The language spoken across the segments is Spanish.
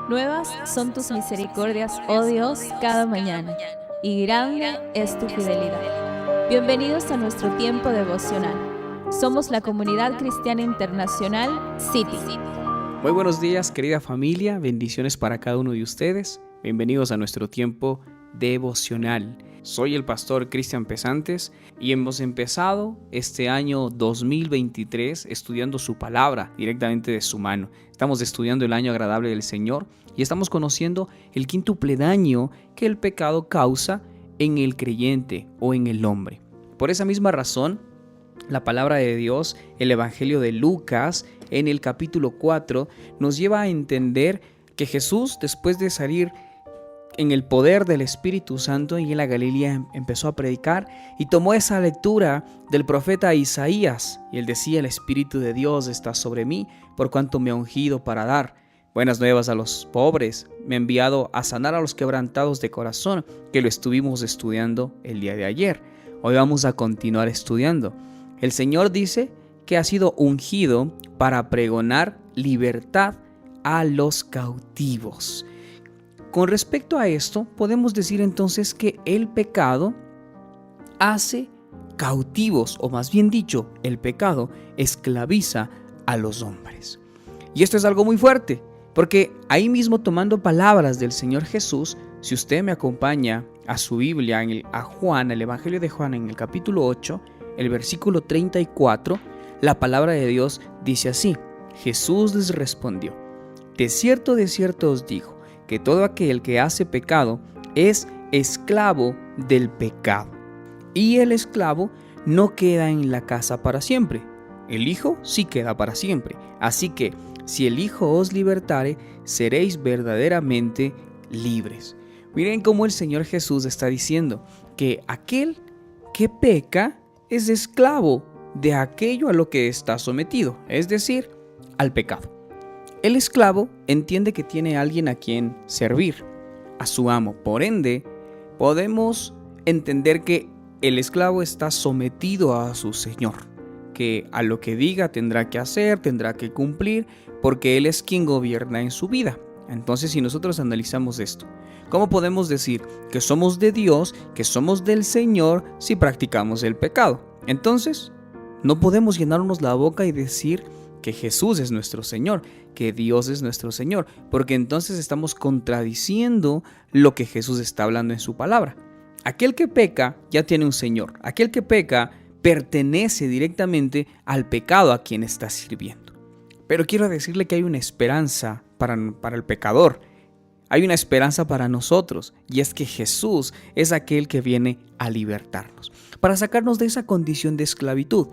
Nuevas son tus misericordias, oh Dios, cada mañana, y grande es tu fidelidad. Bienvenidos a nuestro tiempo devocional. Somos la Comunidad Cristiana Internacional City. Muy buenos días, querida familia, bendiciones para cada uno de ustedes. Bienvenidos a nuestro tiempo devocional. Soy el pastor Cristian Pesantes y hemos empezado este año 2023 estudiando su palabra directamente de su mano. Estamos estudiando el año agradable del Señor y estamos conociendo el quíntuple daño que el pecado causa en el creyente o en el hombre. Por esa misma razón, la palabra de Dios, el Evangelio de Lucas, en el capítulo 4, nos lleva a entender que Jesús, después de salir en el poder del Espíritu Santo y en la Galilea, empezó a predicar y tomó esa lectura del profeta Isaías. Y él decía: el Espíritu de Dios está sobre mí, por cuanto me ha ungido para dar buenas nuevas a los pobres, me ha enviado a sanar a los quebrantados de corazón, que lo estuvimos estudiando el día de ayer. Hoy vamos a continuar estudiando. El Señor dice que ha sido ungido para pregonar libertad a los cautivos. Con respecto a esto, podemos decir entonces que el pecado hace cautivos, o más bien dicho, el pecado esclaviza a los hombres. Y esto es algo muy fuerte, porque ahí mismo, tomando palabras del Señor Jesús, si usted me acompaña a su Biblia, a Juan, el Evangelio de Juan, en el capítulo 8, el versículo 34, la palabra de Dios dice así: Jesús les respondió: de cierto os digo, que todo aquel que hace pecado es esclavo del pecado. Y el esclavo no queda en la casa para siempre, el Hijo sí queda para siempre. Así que, si el Hijo os libertare, seréis verdaderamente libres. Miren cómo el Señor Jesús está diciendo que aquel que peca es esclavo de aquello a lo que está sometido, es decir, al pecado. El esclavo entiende que tiene a alguien a quien servir, a su amo. Por ende, podemos entender que el esclavo está sometido a su señor, que a lo que diga tendrá que hacer, tendrá que cumplir, porque él es quien gobierna en su vida. Entonces, si nosotros analizamos esto, ¿cómo podemos decir que somos de Dios, que somos del Señor, si practicamos el pecado? Entonces, no podemos llenarnos la boca y decir que Jesús es nuestro Señor, que Dios es nuestro Señor, porque entonces estamos contradiciendo lo que Jesús está hablando en su palabra. Aquel que peca ya tiene un Señor. Aquel que peca pertenece directamente al pecado a quien está sirviendo. Pero quiero decirle que hay una esperanza para el pecador. Hay una esperanza para nosotros, y es que Jesús es aquel que viene a libertarnos, para sacarnos de esa condición de esclavitud.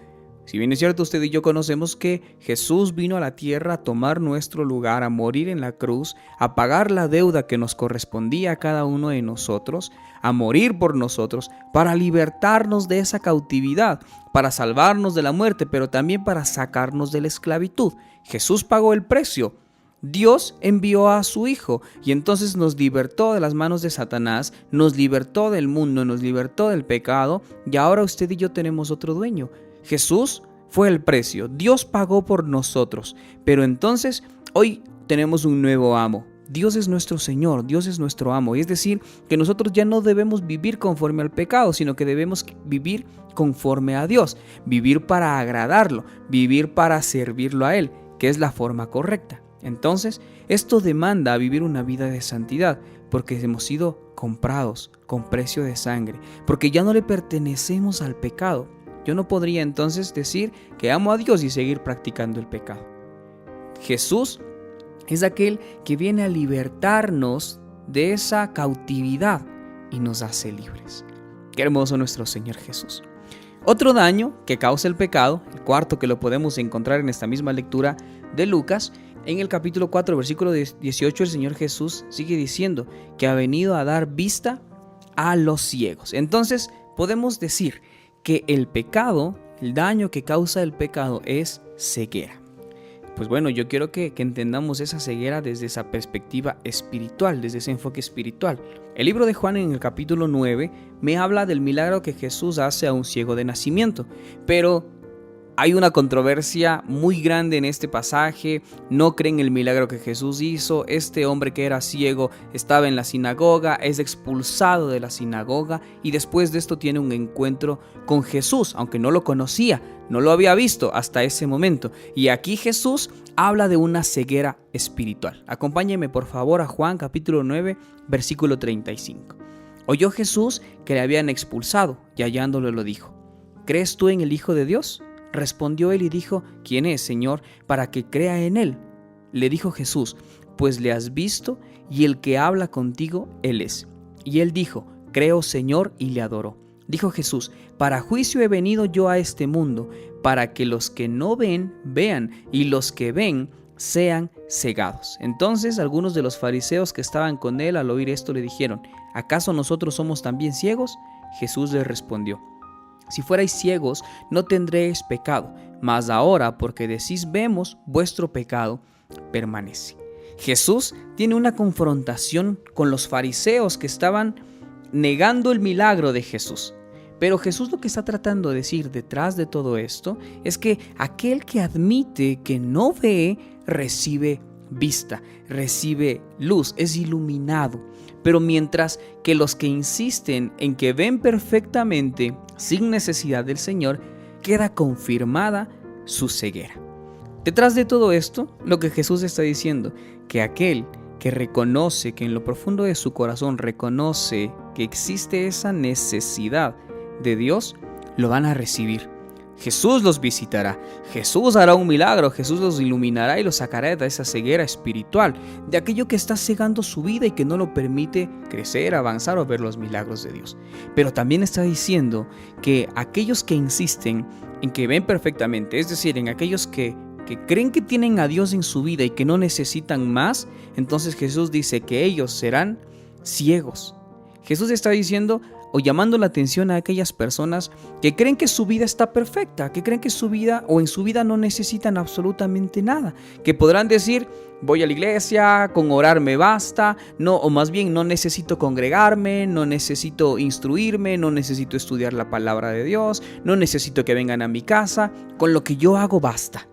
Si bien es cierto, usted y yo conocemos que Jesús vino a la tierra a tomar nuestro lugar, a morir en la cruz, a pagar la deuda que nos correspondía a cada uno de nosotros, a morir por nosotros, para libertarnos de esa cautividad, para salvarnos de la muerte, pero también para sacarnos de la esclavitud. Jesús pagó el precio. Dios envió a su Hijo y entonces nos libertó de las manos de Satanás, nos libertó del mundo, nos libertó del pecado, y ahora usted y yo tenemos otro dueño. Jesús fue el precio, Dios pagó por nosotros, pero entonces hoy tenemos un nuevo amo. Dios es nuestro Señor, Dios es nuestro amo, y es decir, que nosotros ya no debemos vivir conforme al pecado, sino que debemos vivir conforme a Dios, vivir para agradarlo, vivir para servirlo a Él, que es la forma correcta. Entonces, esto demanda vivir una vida de santidad, porque hemos sido comprados con precio de sangre, porque ya no le pertenecemos al pecado. Yo no podría entonces decir que amo a Dios y seguir practicando el pecado. Jesús es aquel que viene a libertarnos de esa cautividad y nos hace libres. Qué hermoso nuestro Señor Jesús. Otro daño que causa el pecado, el cuarto, que lo podemos encontrar en esta misma lectura de Lucas, en el capítulo 4, versículo 18, el Señor Jesús sigue diciendo que ha venido a dar vista a los ciegos. Entonces, podemos decir que el pecado, el daño que causa el pecado, es ceguera. Pues bueno, yo quiero que entendamos esa ceguera desde esa perspectiva espiritual, desde ese enfoque espiritual. El libro de Juan, en el capítulo 9, me habla del milagro que Jesús hace a un ciego de nacimiento, pero Hay una controversia muy grande en este pasaje, no creen el milagro que Jesús hizo. Este hombre que era ciego estaba en la sinagoga, es expulsado de la sinagoga y después de esto tiene un encuentro con Jesús, aunque no lo conocía, no lo había visto hasta ese momento. Y aquí Jesús habla de una ceguera espiritual. Acompáñenme por favor a Juan capítulo 9, versículo 35. Oyó Jesús que le habían expulsado y hallándolo lo dijo: ¿crees tú en el Hijo de Dios? Respondió él y dijo: ¿quién es, Señor, para que crea en él? Le dijo Jesús: pues le has visto y el que habla contigo, él es. Y él dijo: creo, Señor, y le adoró. Dijo Jesús: para juicio he venido yo a este mundo, para que los que no ven, vean, y los que ven, sean cegados. Entonces algunos de los fariseos que estaban con él al oír esto le dijeron: ¿acaso nosotros somos también ciegos? Jesús les respondió: si fuerais ciegos, no tendréis pecado, mas ahora, porque decís vemos, vuestro pecado permanece. Jesús tiene una confrontación con los fariseos que estaban negando el milagro de Jesús. Pero Jesús lo que está tratando de decir detrás de todo esto es que aquel que admite que no ve, recibe vista, recibe luz, es iluminado. Pero mientras que los que insisten en que ven perfectamente, sin necesidad del Señor, queda confirmada su ceguera. Detrás de todo esto, lo que Jesús está diciendo, que aquel que reconoce, que en lo profundo de su corazón reconoce que existe esa necesidad de Dios, lo van a recibir. Jesús los visitará, Jesús hará un milagro, Jesús los iluminará y los sacará de esa ceguera espiritual, de aquello que está cegando su vida y que no lo permite crecer, avanzar o ver los milagros de Dios. Pero también está diciendo que aquellos que insisten en que ven perfectamente, es decir, en aquellos que creen que tienen a Dios en su vida y que no necesitan más, entonces Jesús dice que ellos serán ciegos. Jesús está diciendo o llamando la atención a aquellas personas que creen que su vida está perfecta, que creen que su vida o en su vida no necesitan absolutamente nada, que podrán decir: voy a la iglesia, con orar me basta, no, o más bien no necesito congregarme, no necesito instruirme, no necesito estudiar la palabra de Dios, no necesito que vengan a mi casa, con lo que yo hago basta.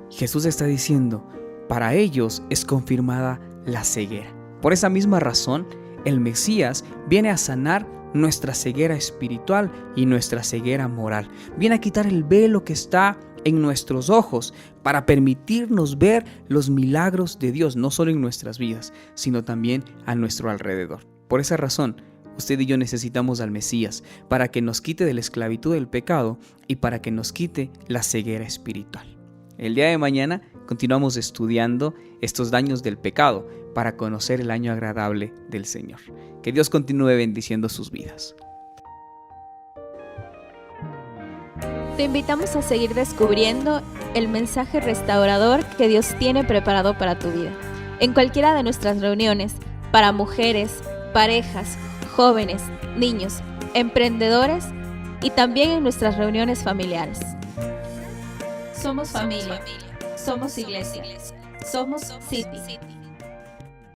Jesús está diciendo, para ellos es confirmada la ceguera. Por esa misma razón, el Mesías viene a sanar nuestra ceguera espiritual y nuestra ceguera moral. Viene a quitar el velo que está en nuestros ojos para permitirnos ver los milagros de Dios, no solo en nuestras vidas, sino también a nuestro alrededor. Por esa razón, usted y yo necesitamos al Mesías para que nos quite de la esclavitud del pecado y para que nos quite la ceguera espiritual. El día de mañana continuamos estudiando estos daños del pecado para conocer el año agradable del Señor. Que Dios continúe bendiciendo sus vidas. Te invitamos a seguir descubriendo el mensaje restaurador que Dios tiene preparado para tu vida. En cualquiera de nuestras reuniones, para mujeres, parejas, jóvenes, niños, emprendedores y también en nuestras reuniones familiares. Somos familia, somos iglesia, somos City.